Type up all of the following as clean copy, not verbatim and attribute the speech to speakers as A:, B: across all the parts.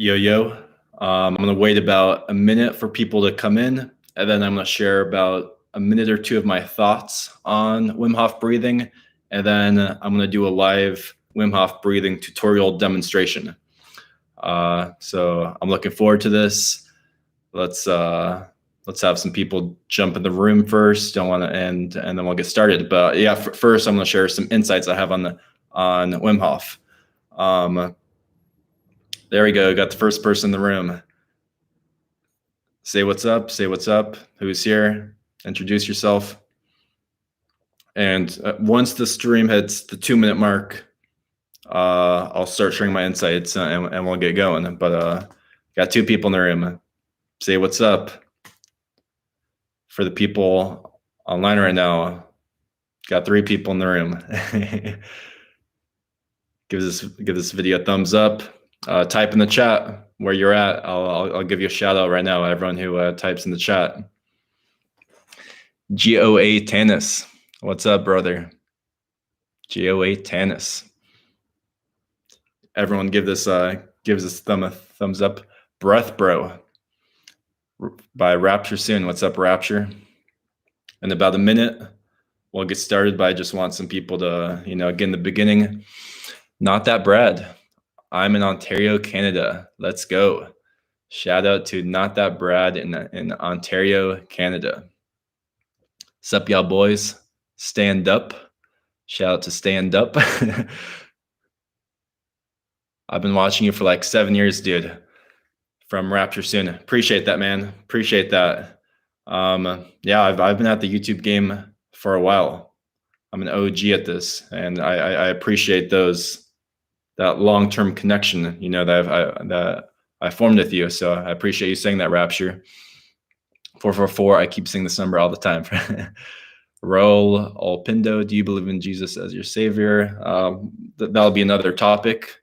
A: Yo. I'm going to wait about a minute for people to come in, and then I'm going to share about a minute or two of my thoughts on Wim Hof breathing, and then I'm going to do a live Wim Hof breathing tutorial demonstration. So I'm looking forward to this. Let's have some people jump in the room first. And then we'll get started. But yeah, first I'm going to share some insights I have on Wim Hof. There we go. Got the first person in the room. Say what's up. Say what's up. Who's here? Introduce yourself. And once the stream hits the 2-minute mark, I'll start sharing my insights and we'll get going. But got 2 people in the room. Say what's up. For the people online right now, got 3 people in the room. Give this video a thumbs up. Type in the chat where you're at. I'll give you a shout out right now, everyone who types in the chat. GOA Tanis, what's up, brother? GOA Tanis. Everyone give this thumbs up. Breath Bro by Rapture Soon. What's up, Rapture? In about a minute, we'll get started, but I just want some people to, get in the beginning. Not that Brad. I'm in Ontario, Canada. Let's go. Shout out to Not That Brad in Ontario, Canada. Sup, y'all boys? Stand up. Shout out to Stand Up. I've been watching you for like 7 years, dude. From Rapture Soon. Appreciate that, man. Appreciate that. Yeah, I've been at the YouTube game for a while. I'm an OG at this, and I appreciate that long-term connection, that I formed with you. So I appreciate you saying that, Rapture. 444. I keep saying this number all the time. Raul Olpindo, do you believe in Jesus as your savior? That'll be another topic.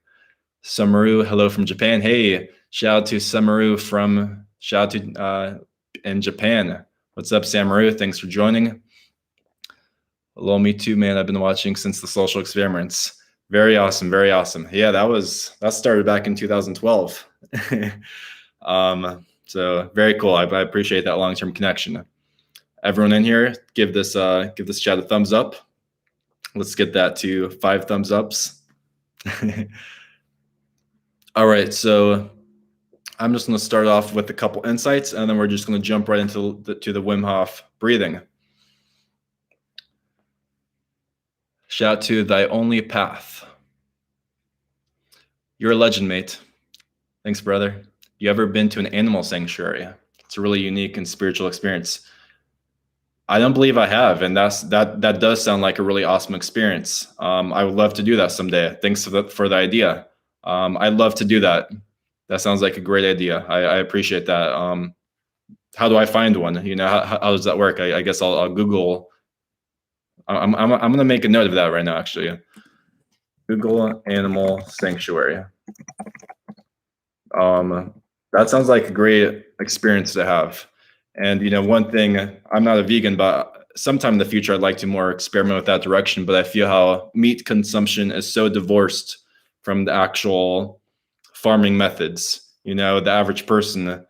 A: Samaru, hello from Japan. Hey, shout out to Samaru in Japan. What's up, Samaru? Thanks for joining. Hello, me too, man. I've been watching since the social experiments. Very awesome. Very awesome. Yeah, that started back in 2012. So very cool. I appreciate that long-term connection. Everyone in here, give this chat a thumbs up. Let's get that to 5 thumbs ups. All right, so I'm just going to start off with a couple insights, and then we're just going to jump right into the Wim Hof breathing. Shout out to Thy Only Path. You're a legend, mate. Thanks, brother. You ever been to an animal sanctuary? It's a really unique and spiritual experience. I don't believe I have, and that does sound like a really awesome experience. I would love to do that someday. Thanks for the idea. I'd love to do that. That sounds like a great idea. I appreciate that. How do I find one? How does that work? I guess I'll Google. I'm gonna make a note of that right now, actually. Google animal sanctuary. That sounds like a great experience to have. And one thing, I'm not a vegan, but sometime in the future I'd like to more experiment with that direction. But I feel how meat consumption is so divorced from the actual farming methods. The average person,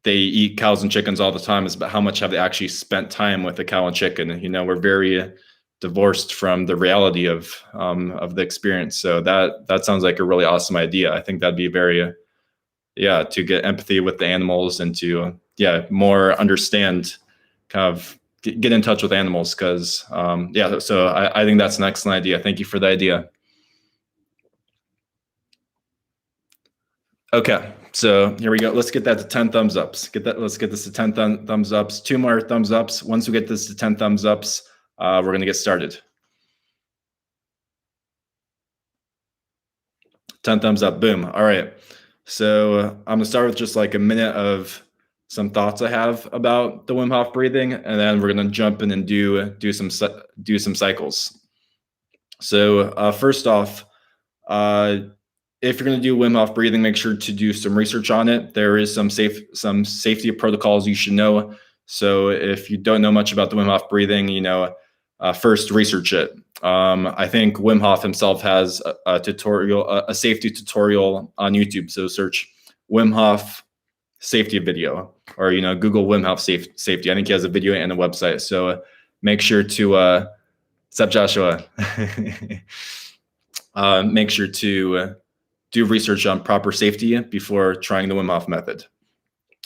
A: they eat cows and chickens all the time, is about how much have they actually spent time with a cow and chicken. We're very divorced from the reality of the experience. So that sounds like a really awesome idea. I think that'd be very, to get empathy with the animals and to, more understand, kind of get in touch with animals. Cause so I think that's an excellent idea. Thank you for the idea. Okay, so here we go. Let's get that to 10 thumbs ups. Let's get this to 10 thumbs ups. 2 more thumbs ups. Once we get this to 10 thumbs ups, we're gonna get started. 10 thumbs up, boom. All right, so I'm gonna start with just like a minute of some thoughts I have about the Wim Hof breathing, and then we're gonna jump in and do some cycles. So first off, if you're going to do Wim Hof breathing, make sure to do some research on it. There is some safety protocols you should know. So if you don't know much about the Wim Hof breathing, first research it. I think Wim Hof himself has a tutorial, a safety tutorial on YouTube. So search Wim Hof safety video, or Google Wim Hof safety. I think he has a video and a website. So make sure to what's up, Joshua? Make sure to do research on proper safety before trying the Wim Hof method.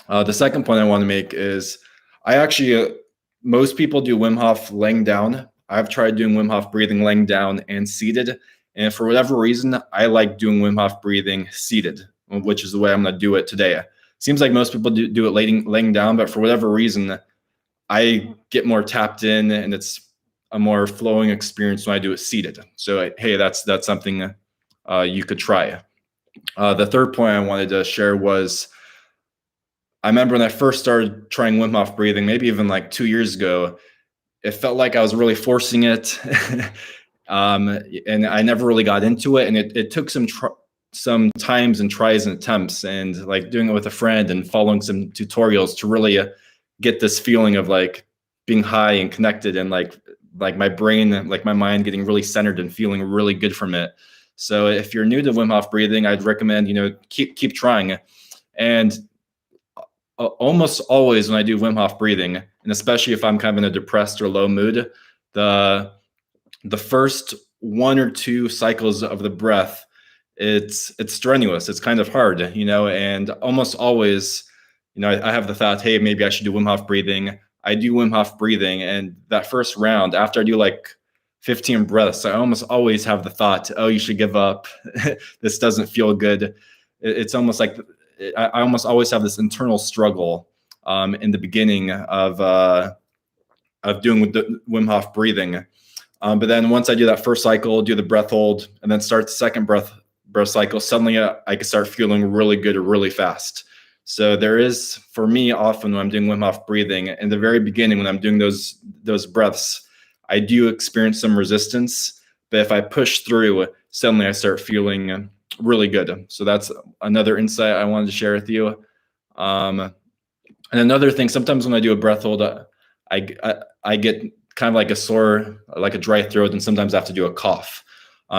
A: The second point I want to make is I actually, most people do Wim Hof laying down. I've tried doing Wim Hof breathing laying down and seated. And for whatever reason, I like doing Wim Hof breathing seated, which is the way I'm going to do it today. Seems like most people do it laying down, but for whatever reason, I get more tapped in, and it's a more flowing experience when I do it seated. So hey, that's something you could try. The third point I wanted to share was, I remember when I first started trying Wim Hof breathing, maybe even like 2 years ago, it felt like I was really forcing it. And I never really got into it. And it took some times and tries and attempts, and like doing it with a friend and following some tutorials to really get this feeling of like being high and connected, and like my brain, like my mind getting really centered and feeling really good from it. So if you're new to Wim Hof breathing, I'd recommend, keep trying. And almost always when I do Wim Hof breathing, and especially if I'm kind of in a depressed or low mood, the first 1 or 2 cycles of the breath, it's strenuous. It's kind of hard, and almost always, I have the thought, hey, maybe I should do Wim Hof breathing. I do Wim Hof breathing, and that first round, after I do like 15 breaths, I almost always have the thought, oh, you should give up. This doesn't feel good. It's almost like I almost always have this internal struggle in the beginning of doing the Wim Hof breathing. But then once I do that first cycle, do the breath hold, and then start the second breath cycle, suddenly I can start feeling really good really fast. So there is, for me, often when I'm doing Wim Hof breathing, in the very beginning when I'm doing those breaths, I do experience some resistance. But if I push through, suddenly I start feeling really good. So that's another insight I wanted to share with you. And another thing, sometimes when I do a breath hold, I get kind of like a sore, like a dry throat, and sometimes I have to do a cough.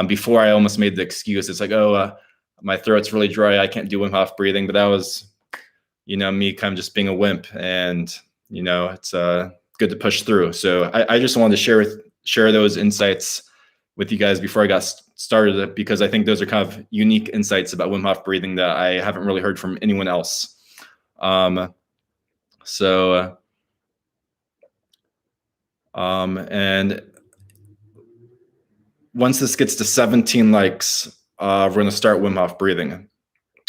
A: Before I almost made the excuse, it's like, oh, my throat's really dry, I can't do Wim Hof breathing. But that was, me kind of just being a wimp, and it's good to push through. So I just wanted to share those insights with you guys before I got started, because I think those are kind of unique insights about Wim Hof breathing that I haven't really heard from anyone else. And once this gets to 17 likes, we're going to start Wim Hof breathing.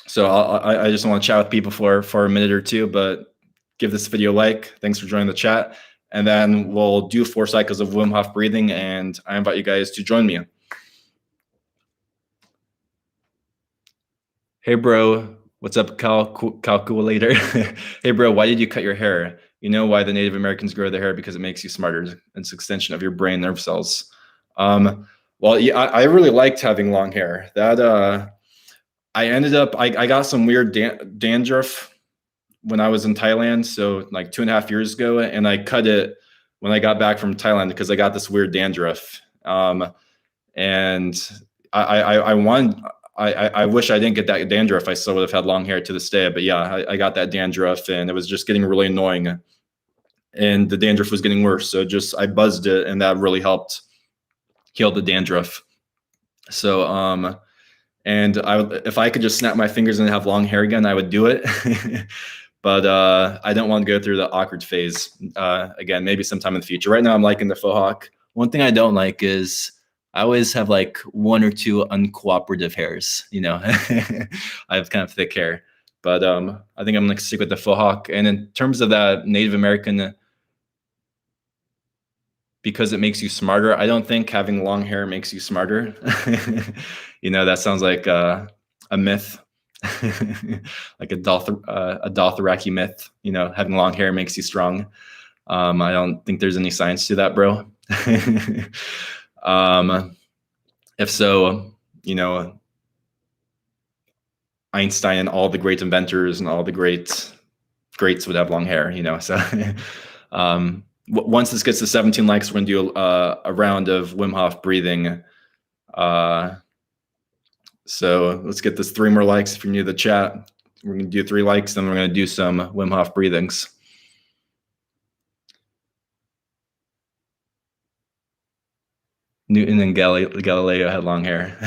A: So I just want to chat with people for a minute or two, but give this video a like. Thanks for joining the chat. And then we'll do 4 cycles of Wim Hof breathing, and I invite you guys to join me. Hey, bro. What's up, calculator? Hey, bro, why did you cut your hair? You know why the Native Americans grow their hair? Because it makes you smarter. It's an extension of your brain nerve cells. Well, yeah, I really liked having long hair. That I got some weird dandruff when I was in Thailand, so like 2.5 years ago, and I cut it when I got back from Thailand because I got this weird dandruff. And I wish I didn't get that dandruff. I still would have had long hair to this day. But yeah, I got that dandruff, and it was just getting really annoying, and the dandruff was getting worse. So I buzzed it, and that really helped heal the dandruff. So and if I could just snap my fingers and have long hair again, I would do it. But I don't want to go through the awkward phase again. Maybe sometime in the future. Right now, I'm liking the faux hawk. One thing I don't like is I always have like 1 or 2 uncooperative hairs. I have kind of thick hair, but I think I'm gonna stick with the faux hawk. And in terms of that Native American, because it makes you smarter, I don't think having long hair makes you smarter. That sounds like a myth. Like a Dothraki myth, having long hair makes you strong. I don't think there's any science to that, bro. If so, Einstein and all the great inventors and all the greats would have long hair, so once this gets to 17 likes, we're gonna do a round of Wim Hof breathing. So let's get this 3 more likes. If you're new to the chat, we're gonna do 3 likes, then we're gonna do some Wim Hof breathings. Newton and Galileo had long hair.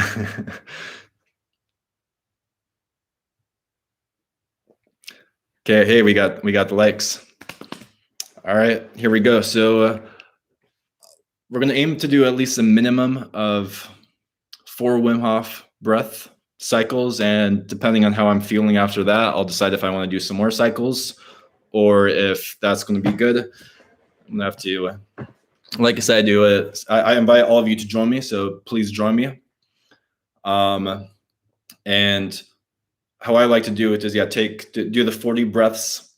A: Okay, hey, we got the likes. All right, here we go. So we're gonna aim to do at least a minimum of 4 Wim Hof breath cycles, and depending on how I'm feeling after that, I'll decide if I want to do some more cycles or if that's going to be good. I'm gonna have to, like I said, do it. I invite all of you to join me, so please join me. And how I like to do it is, do the 40 breaths.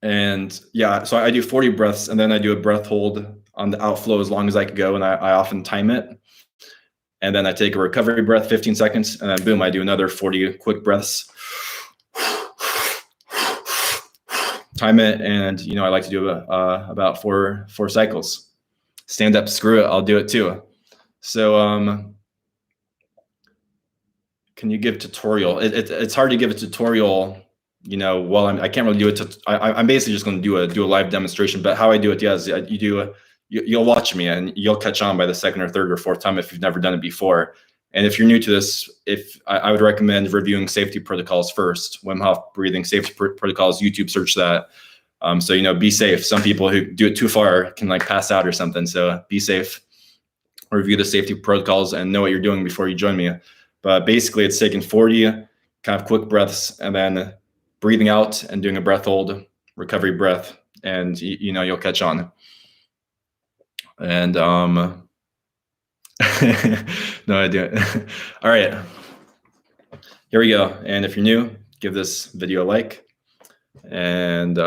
A: And yeah, so I do 40 breaths, and then I do a breath hold on the outflow as long as I can go, and I often time it. And then I take a recovery breath, 15 seconds, and then boom, I do another 40 quick breaths. Time it, and I like to do about four cycles. Stand up, screw it, I'll do it too. So can you give tutorial? It's hard to give a tutorial, while I can't really do it. I'm basically just going to do a live demonstration. But how I do it, is you'll watch me and you'll catch on by the second or third or fourth time if you've never done it before. And if you're new to this, I would recommend reviewing safety protocols first. Wim Hof breathing safety protocols. YouTube search that. So be safe. Some people who do it too far can pass out or something. So be safe. Review the safety protocols and know what you're doing before you join me. But basically, it's taking 40 kind of quick breaths and then breathing out and doing a breath hold, recovery breath, and you'll catch on. And no idea. All right, here we go. And if you're new, give this video a like. And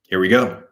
A: here we go.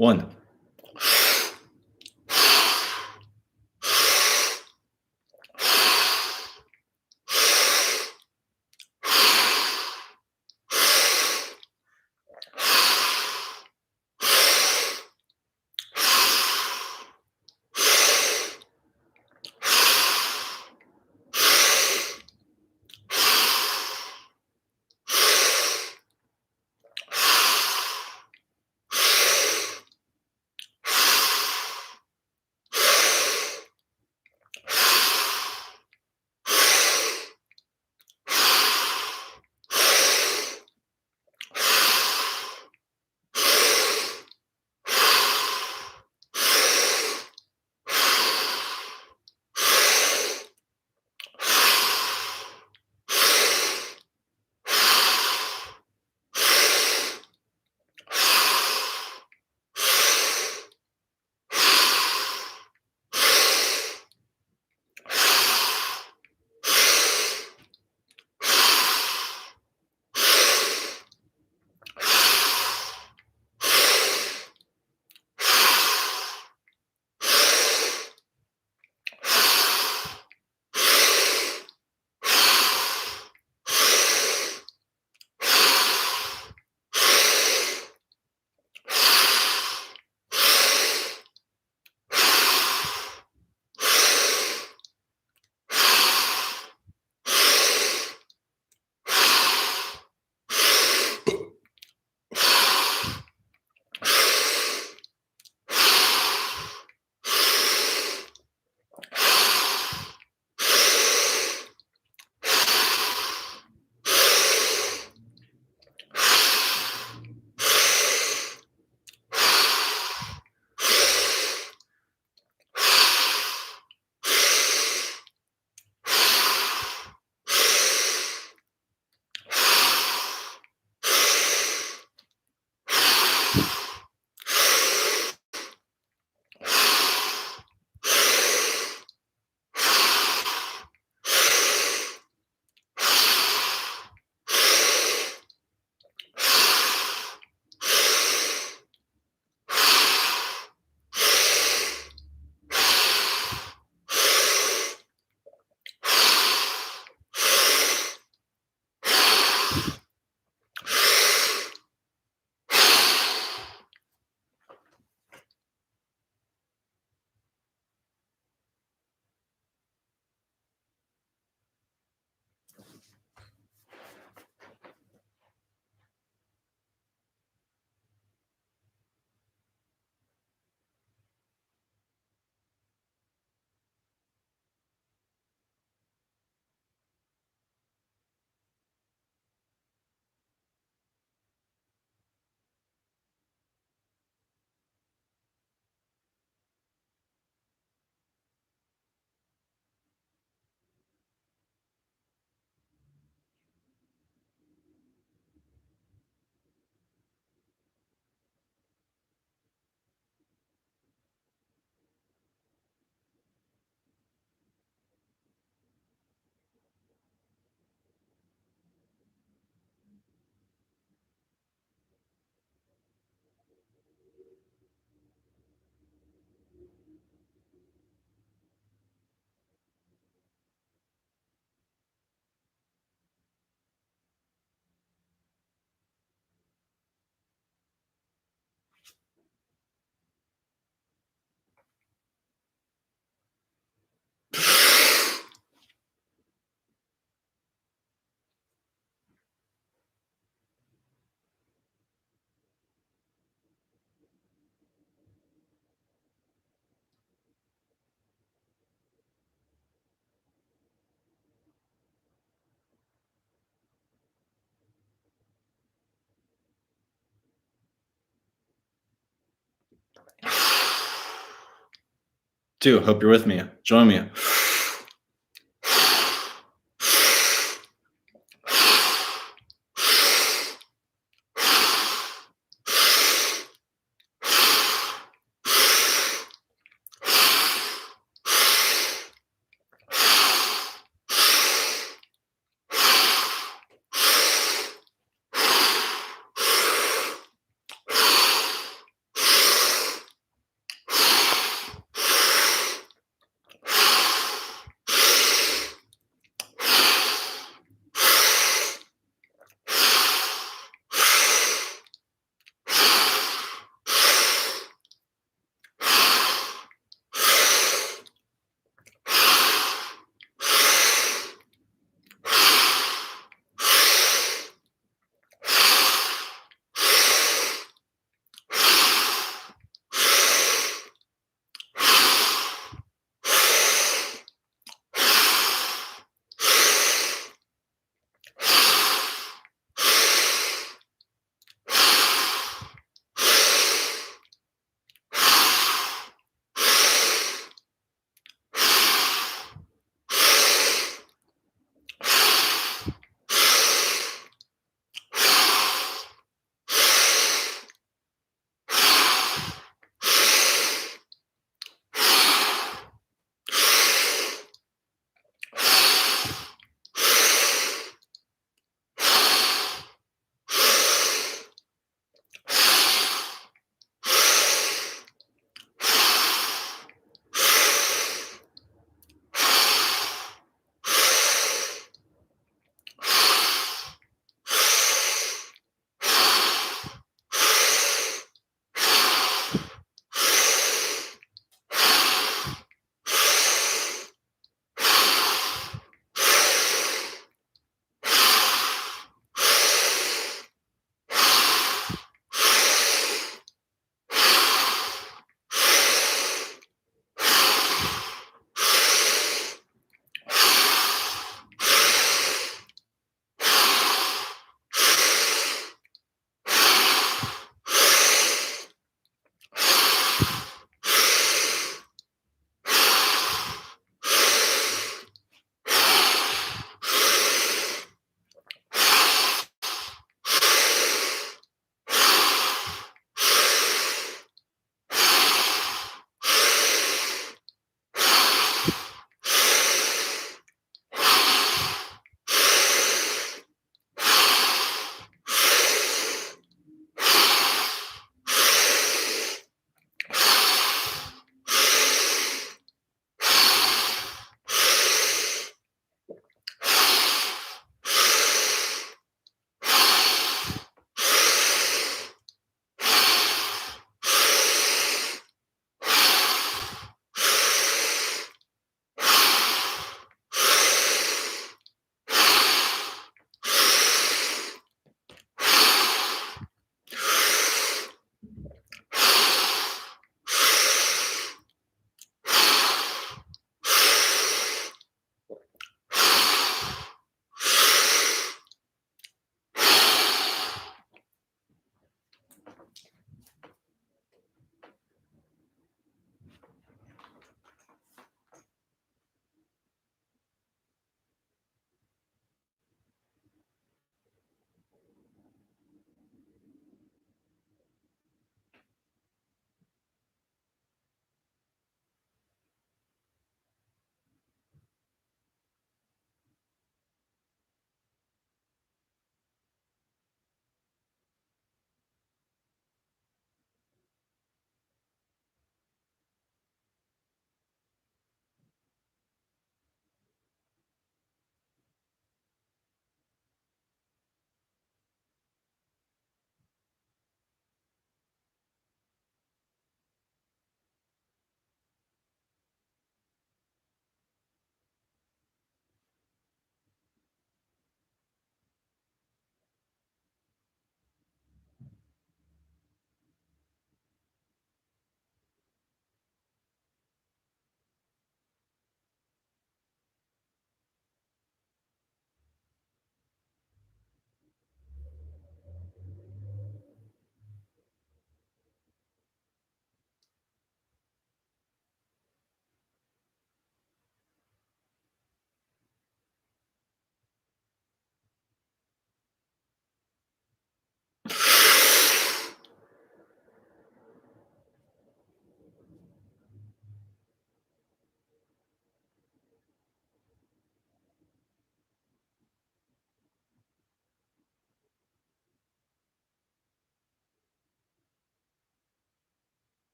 A: One. Two. Hope you're with me. Join me.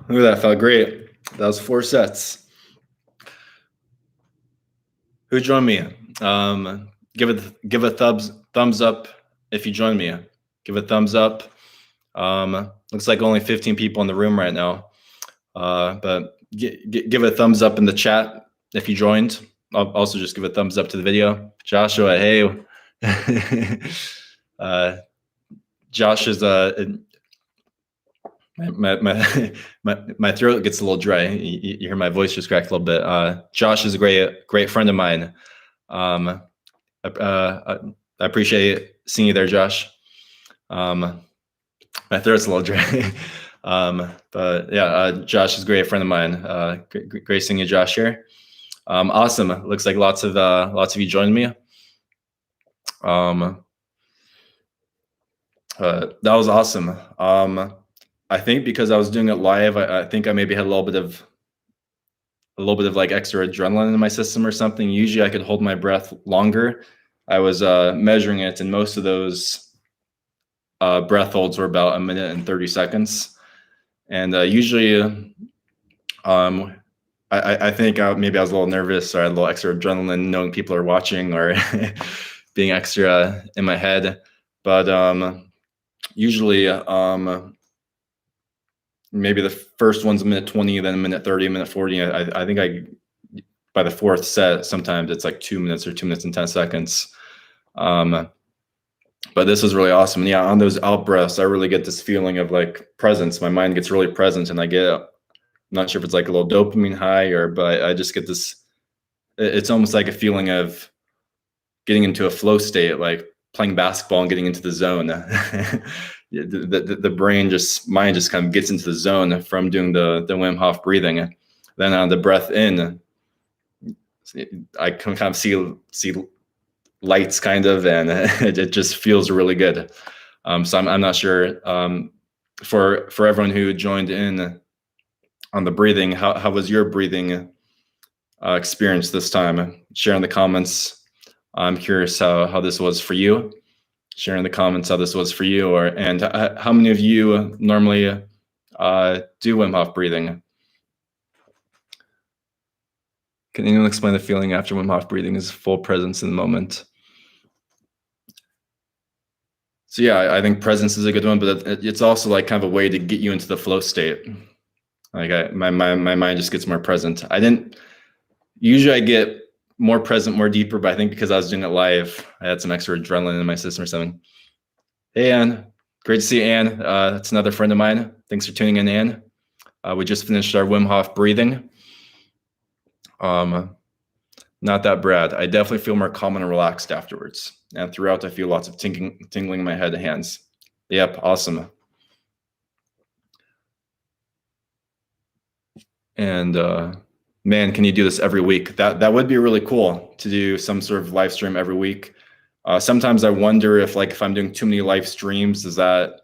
A: Look at that, felt great. That was 4 sets. Who joined me? Give a thumbs up if you joined me. Give a thumbs up. Looks like only 15 people in the room right now. But give a thumbs up in the chat if you joined. I'll also just give a thumbs up to the video. Joshua, hey. Josh is my throat gets a little dry. You hear my voice just cracked a little bit. Josh is a great friend of mine. I appreciate seeing you there, Josh. My throat's a little dry. But yeah, Josh is a great friend of mine. Great seeing you, Josh, here. Awesome. Looks like lots of you joined me. That was awesome. I think because I was doing it live, I think I maybe had a little bit of like extra adrenaline in my system or something. Usually I could hold my breath longer. I was measuring it, and most of those breath holds were about 1 minute and 30 seconds. And usually, I think maybe I was a little nervous, or I had a little extra adrenaline knowing people are watching, or being extra in my head. But usually, maybe the first one's 1:20, then 1:30, 1:40. I think by the 4th set, sometimes it's like 2 minutes or 2 minutes and 10 seconds. But this was really awesome. And yeah, on those out breaths, I really get this feeling of like presence. My mind gets really present, and I'm not sure if it's like a little dopamine high, but I just get this, it's almost like a feeling of getting into a flow state, like playing basketball and getting into the zone. The mind just kind of gets into the zone from doing the Wim Hof breathing. Then on the breath in, I can kind of see lights kind of, and it just feels really good. So I'm not sure, for everyone who joined in on the breathing, how was your breathing experience this time? Share in the comments. I'm curious how this was for you. Share in the comments how this was for you, and how many of you normally do Wim Hof breathing? Can anyone explain the feeling after Wim Hof breathing is full presence in the moment? So yeah, I think presence is a good one, but it's also like kind of a way to get you into the flow state. Like my mind just gets more present. Usually I get more present, more deeper, but I think because I was doing it live, I had some extra adrenaline in my system or something. Hey, Anne. Great to see you, Anne. That's another friend of mine. Thanks for tuning in, Anne. We just finished our Wim Hof breathing. Not that bad. I definitely feel more calm and relaxed afterwards. And throughout, I feel lots of tingling in my head and hands. Yep, awesome. And man, can you do this every week? That would be really cool to do some sort of live stream every week. Sometimes I wonder if I'm doing too many live streams, is that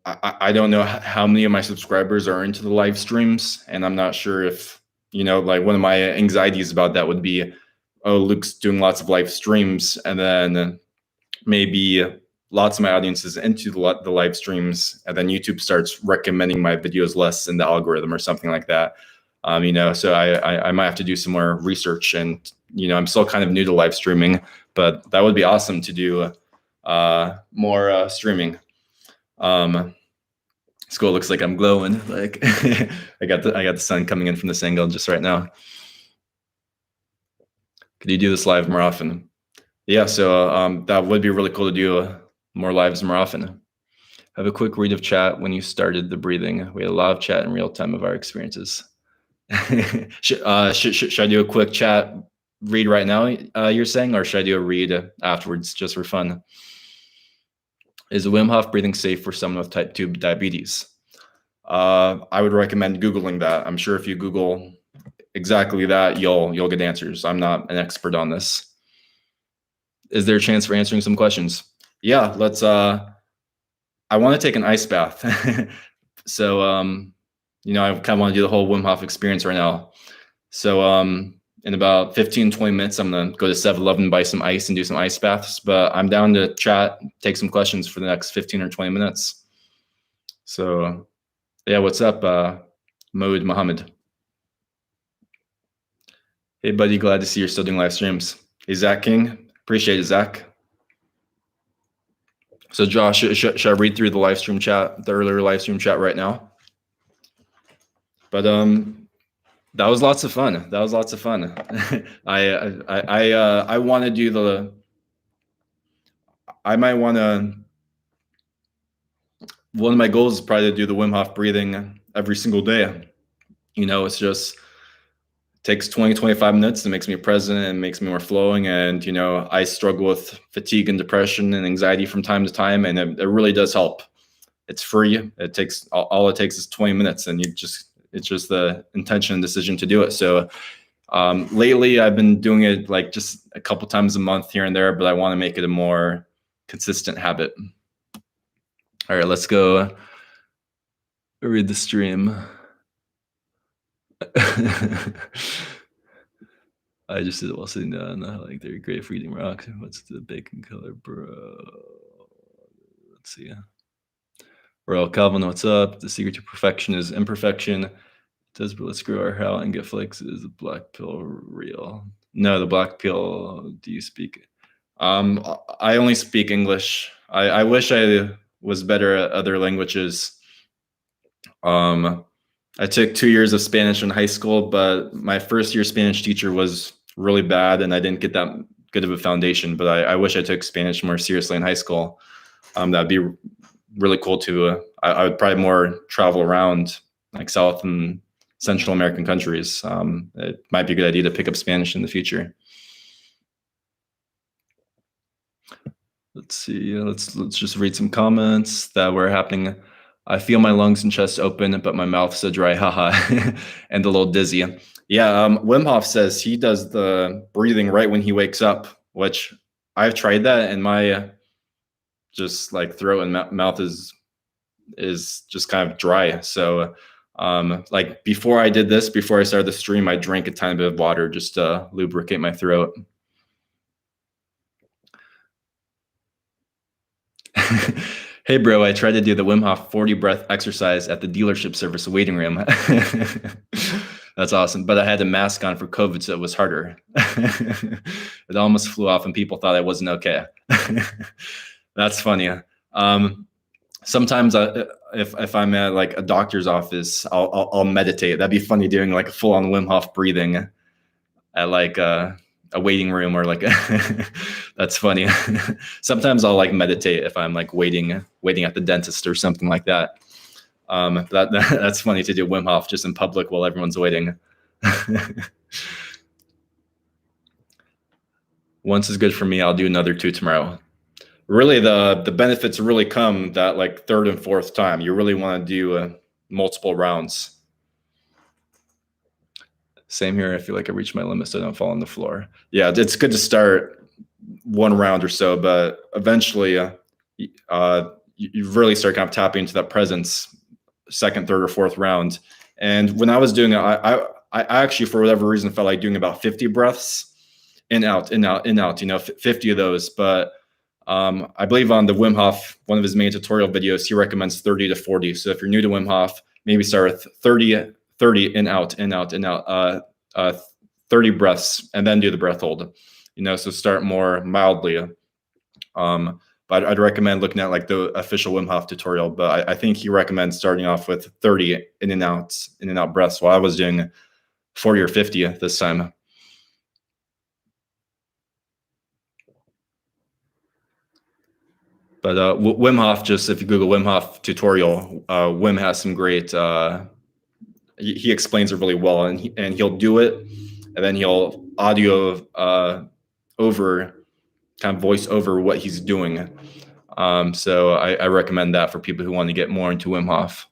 A: I don't know how many of my subscribers are into the live streams, and I'm not sure if, like one of my anxieties about that would be, oh, Luke's doing lots of live streams, and then maybe lots of my audience is into the live streams, and then YouTube starts recommending my videos less in the algorithm or something like that. So I might have to do some more research, and I'm still kind of new to live streaming, but that would be awesome to do more streaming. School looks like I'm glowing. Like I got the sun coming in from this angle just right now. Could you do this live more often? Yeah, so that would be really cool to do more lives more often. Have a quick read of chat when you started the breathing. We had a lot of chat in real time of our experiences. Should I do a quick chat read right now, you're saying, or should I do a read afterwards just for fun? Is Wim Hof breathing safe for someone with type 2 diabetes? I would recommend Googling that. I'm sure if you Google exactly that, you'll get answers. I'm not an expert on this. Is there a chance for answering some questions? Yeah, let's. I want to take an ice bath. So, I kind of want to do the whole Wim Hof experience right now. So, in about 15, 20 minutes, I'm going to go to 7-Eleven, buy some ice and do some ice baths, but I'm down to chat, take some questions for the next 15 or 20 minutes. So yeah, what's up, Mohd Muhammad? Hey buddy, glad to see you're still doing live streams. Hey, Zach King, appreciate it, Zach. So Josh, should I read through the live stream chat, the earlier live stream chat right now? But that was lots of fun. That was lots of fun. I want to do the. I might want to. One of my goals is probably to do the Wim Hof breathing every single day. You know, it's just takes 20, 25 minutes. It makes me present and makes me more flowing. And, you know, I struggle with fatigue and depression and anxiety from time to time. And it really does help. It's free. It takes, all it takes is 20 minutes and it's just the intention and decision to do it. So lately I've been doing it like just a couple times a month here and there, but I want to make it a more consistent habit. All right, let's go read the stream. I just did it while sitting down. Like they're great for eating rocks. What's the bacon color, bro? Let's see. Royal Calvin, what's up? The secret to perfection is imperfection. Does let's grow our hair out and get flakes? Is the black pill real? No, the black pill. Do you speak? I only speak English. I wish I was better at other languages. I took 2 years of Spanish in high school, but my first year Spanish teacher was really bad and I didn't get that good of a foundation, but I wish I took Spanish more seriously in high school. That'd be really cool to, I would probably more travel around like South and Central American countries. It might be a good idea to pick up Spanish in the future. Let's see, let's just read some comments that were happening. I feel my lungs and chest open, but my mouth so dry, haha, and a little dizzy. Yeah, Wim Hof says he does the breathing right when he wakes up, which I've tried that, and my just like throat and mouth is just kind of dry. So like before I did this, before I started the stream, I drank a tiny bit of water just to lubricate my throat. Hey bro, I tried to do the Wim Hof 40 breath exercise at the dealership service waiting room. That's awesome. But I had a mask on for COVID, so it was harder. It almost flew off and people thought I wasn't okay. That's funny. Sometimes if I'm at like a doctor's office, I'll meditate. That'd be funny doing like a full on Wim Hof breathing at like a waiting room or like that's funny. Sometimes I'll like meditate if I'm like waiting at the dentist or something like that. That's funny to do Wim Hof just in public while everyone's waiting. Once is good for me. I'll do another 2 tomorrow. Really, the benefits really come that like 3rd and 4th time. You really want to do multiple rounds. Same here. I feel like I reached my limit, so I don't fall on the floor. Yeah, it's good to start 1 round or so, but eventually you really start kind of tapping into that presence 2nd, 3rd, or 4th round. And when I was doing it, I actually, for whatever reason, felt like doing about 50 breaths in, out, in, out, in, out, 50 of those. But I believe on the Wim Hof, one of his main tutorial videos, he recommends 30 to 40. So if you're new to Wim Hof, maybe start with 30 in, out, in, out, in, out, 30 breaths, and then do the breath hold. So start more mildly. But I'd recommend looking at like the official Wim Hof tutorial. But I think he recommends starting off with 30 in and out breaths, while I was doing 40 or 50 this time. But Wim Hof, just if you Google Wim Hof tutorial, Wim has some great. He explains it really well, and he'll do it, and then he'll audio over, kind of voice over what he's doing. So I recommend that for people who want to get more into Wim Hof.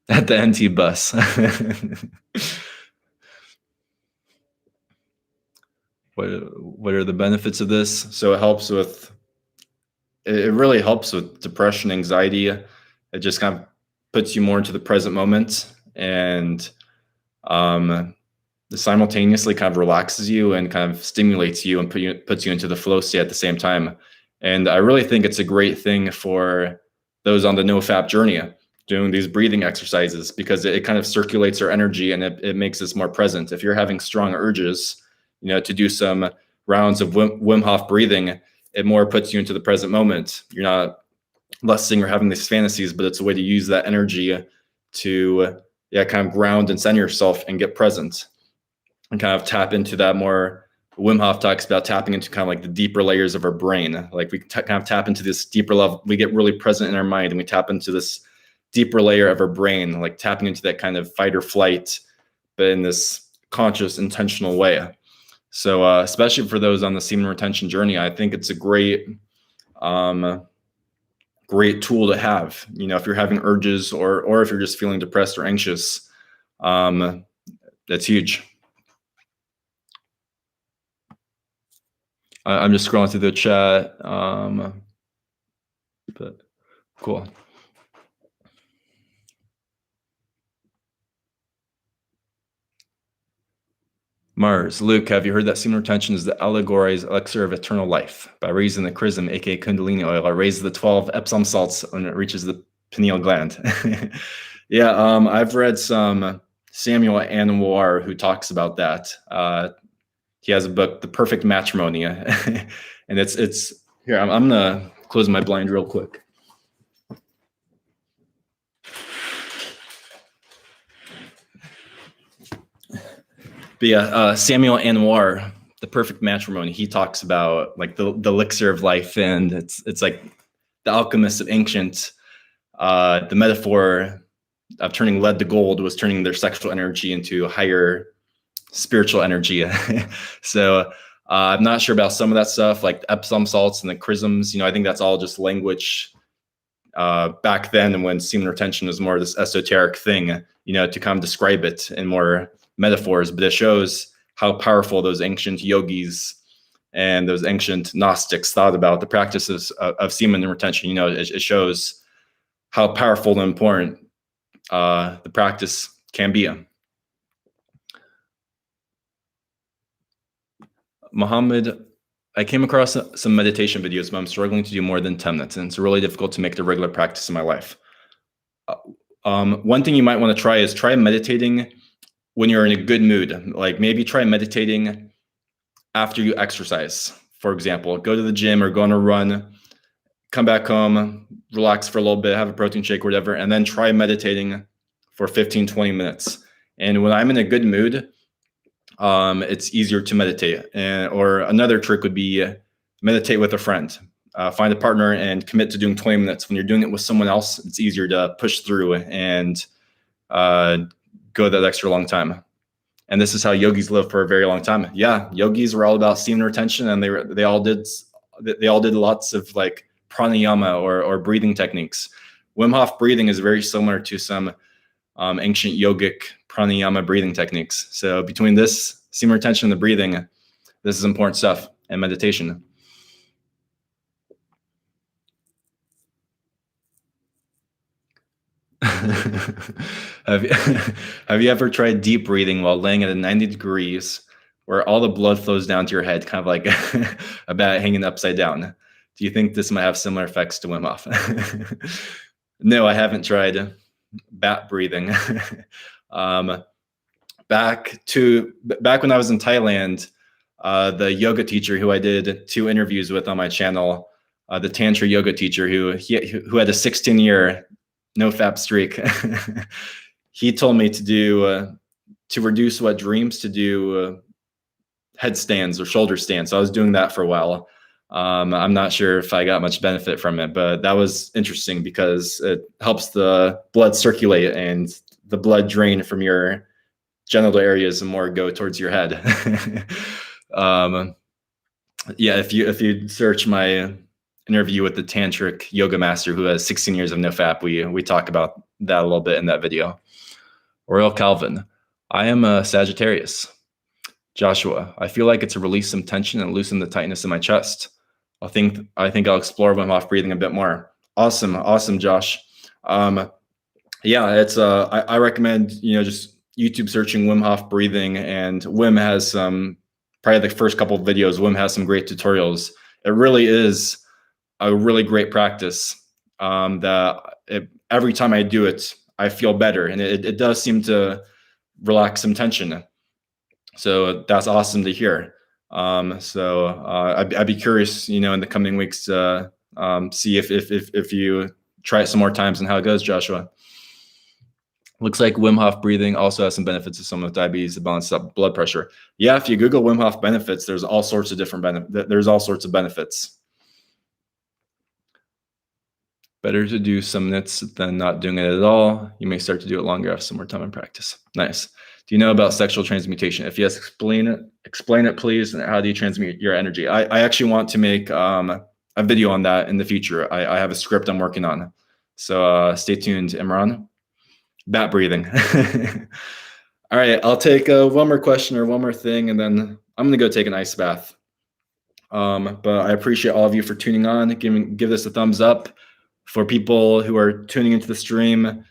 A: At the NT bus. What are the benefits of this? So it really helps with depression, anxiety. It just kind of puts you more into the present moment, and simultaneously kind of relaxes you and kind of stimulates you and puts you into the flow state at the same time. And I really think it's a great thing for those on the no-fap journey doing these breathing exercises, because it kind of circulates our energy and it makes us more present. If you're having strong urges, to do some rounds of Wim Hof breathing, it more puts you into the present moment. You're not lusting or having these fantasies, but it's a way to use that energy to kind of ground and center yourself and get present and kind of tap into that more. Wim Hof talks about tapping into kind of like the deeper layers of our brain. Like we kind of tap into this deeper level. We get really present in our mind and we tap into this deeper layer of our brain, like tapping into that kind of fight or flight, but in this conscious, intentional way. So especially for those on the semen retention journey, I think it's a great tool to have. If you're having urges or if you're just feeling depressed or anxious, that's huge. I'm just scrolling through the chat, but cool. Mars, Luke, have you heard that semen retention is the allegory's elixir of eternal life? By raising the chrism, aka Kundalini oil, or raise the 12 Epsom salts when it reaches the pineal gland. Yeah, I've read some Samuel Anwar who talks about that. He has a book, The Perfect Matrimony, and it's here. I'm gonna close my blind real quick. But yeah, Samuel Anwar, The Perfect Matrimony, he talks about like the elixir of life, and it's like the alchemists of ancient. The metaphor of turning lead to gold was turning their sexual energy into higher spiritual energy. So I'm not sure about some of that stuff, like the Epsom salts and the chrisms. I think that's all just language back then, when semen retention was more this esoteric thing, to kind of describe it in more metaphors. But it shows how powerful those ancient yogis and those ancient Gnostics thought about the practices of semen retention. It shows how powerful and important the practice can be. Muhammad, I came across some meditation videos, but I'm struggling to do more than 10 minutes, and it's really difficult to make it a regular practice in my life. One thing you might want to try is try meditating when you're in a good mood. Like maybe try meditating after you exercise. For example, go to the gym or go on a run, come back home, relax for a little bit, have a protein shake or whatever, and then try meditating for 15, 20 minutes. And when I'm in a good mood, it's easier to meditate. Or another trick would be meditate with a friend. Find a partner and commit to doing 20 minutes. When you're doing it with someone else, it's easier to push through and go that extra long time. And this is how yogis live for a very long time. Yeah, yogis were all about semen retention, and they all did lots of like pranayama or breathing techniques. Wim Hof breathing is very similar to some ancient yogic pranayama breathing techniques. So between this semen retention and the breathing, this is important stuff, and meditation. Have you ever tried deep breathing while laying at 90 degrees where all the blood flows down to your head, kind of like a bat hanging upside down? Do you think this might have similar effects to Wim Hof? No, I haven't tried bat breathing. Back when I was in Thailand, the yoga teacher who I did 2 interviews with on my channel, the Tantra yoga teacher who had a 16-year no-fap streak, he told me to reduce wet dreams, to do headstands or shoulder stands. So I was doing that for a while. I'm not sure if I got much benefit from it, but that was interesting because it helps the blood circulate and the blood drain from your genital areas and more go towards your head. Yeah, if you search my interview with the tantric yoga master who has 16 years of no-fap, we talk about that a little bit in that video. Royal Calvin, I am a Sagittarius. Joshua, I feel like it's to release some tension and loosen the tightness in my chest. I think I'll explore Wim Hof breathing a bit more. Awesome, Josh. Yeah, it's I recommend just YouTube searching Wim Hof Breathing, and Wim has some, probably the first couple of videos, Wim has some great tutorials. It really is a really great practice every time I do it, I feel better, and it does seem to relax some tension. So that's awesome to hear. I'd be curious, in the coming weeks, see if you try it some more times and how it goes, Joshua. Looks like Wim Hof breathing also has some benefits to someone with diabetes to balance up blood pressure. Yeah, if you Google Wim Hof benefits, there's all sorts of benefits. Better to do some minutes than not doing it at all. You may start to do it longer after some more time in practice. Nice. Do you know about sexual transmutation? If yes, explain it, please. And how do you transmute your energy? I actually want to make a video on that in the future. I have a script I'm working on. So stay tuned, Imran. Bat breathing. All right, I'll take one more question or one more thing, and then I'm gonna go take an ice bath. But I appreciate all of you for tuning on. Give this a thumbs up. For people who are tuning into the stream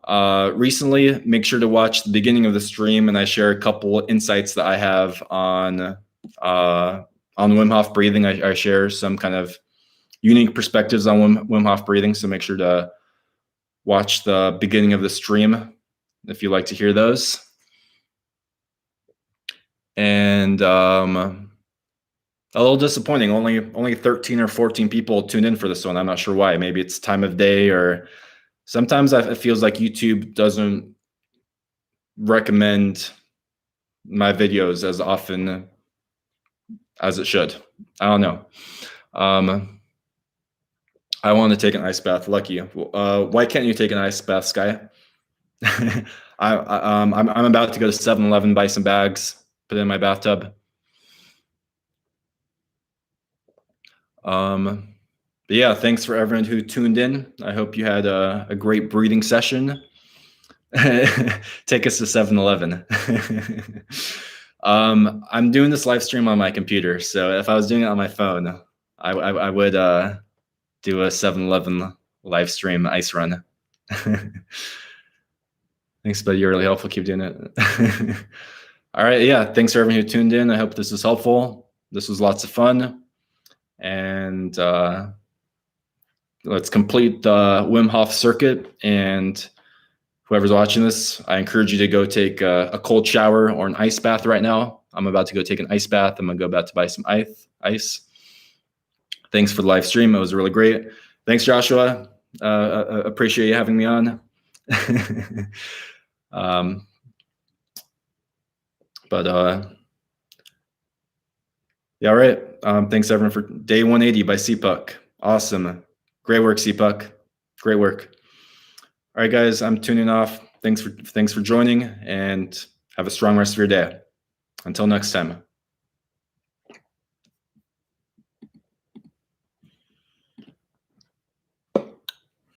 A: recently, make sure to watch the beginning of the stream, and I share a couple insights that I have on Wim Hof breathing. I share some kind of unique perspectives on Wim Hof breathing, so make sure to watch the beginning of the stream if you like to hear those. And a little disappointing. Only 13 or 14 people tuned in for this one. I'm not sure why. Maybe it's time of day, or sometimes it feels like YouTube doesn't recommend my videos as often as it should. I don't know. I want to take an ice bath. Lucky. Why can't you take an ice bath, Sky? I'm about to go to 7-Eleven, buy some bags, put it in my bathtub. But yeah, thanks for everyone who tuned in. I hope you had a great breathing session. Take us to 7-Eleven. I'm doing this live stream on my computer, so if I was doing it on my phone, I would do a 7-Eleven live stream ice run. Thanks, buddy. You're really helpful. Keep doing it. All right. Yeah. Thanks for everyone who tuned in. I hope this was helpful. This was lots of fun. And let's complete the Wim Hof circuit. And whoever's watching this, I encourage you to go take a cold shower or an ice bath right now. I'm about to go take an ice bath. I'm going to go back to buy some ice. Thanks for the live stream. It was really great. Thanks, Joshua. Appreciate you having me on. Yeah, all right. Thanks everyone for day 180 by CPUC. Awesome. Great work, CPUC. Great work. All right, guys, I'm tuning off. Thanks for joining, and have a strong rest of your day. Until next time.